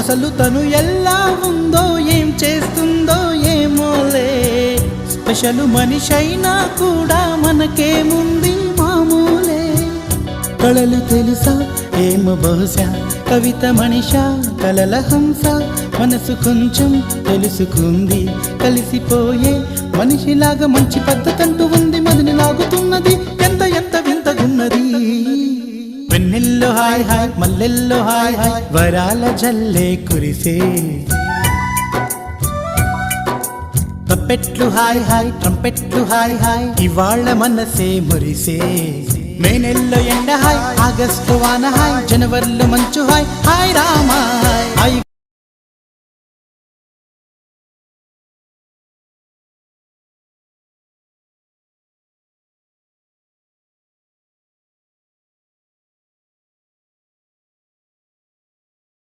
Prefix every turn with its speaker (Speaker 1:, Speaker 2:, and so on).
Speaker 1: అసలు తను ఎలా ఉందో ఏం చేస్తుందో ఏమోలే స్పెషల్ మనిషైనా కూడా మనకేముంది మామూలే కళలు తెలుసా ఏమో బహుశా కవిత మనిషా కలల హంస మనసు కొంచెం తెలుసుకుంది కలిసిపోయే మనిషిలాగా మంచి పద్ధతంటూ ఉంది మదిని లాగుతున్నది ఎంత ఎంత వింతగున్నది వెన్నెల్లో హాయ్ హాయ్ మల్లెల్లో హాయ్ హాయ్ వరాల జల్లే కురిసే తప్పెట్లు హాయ్ హాయ్ ట్రంపెట్లు హాయ్ హాయ్ ఇవాళ్ళ మనసే మురిసే మే నెల్లో ఎండ హాయ్ ఆగస్టు వాన హాయ్ జనవరిలో మంచు హాయ్ హాయ్ రామ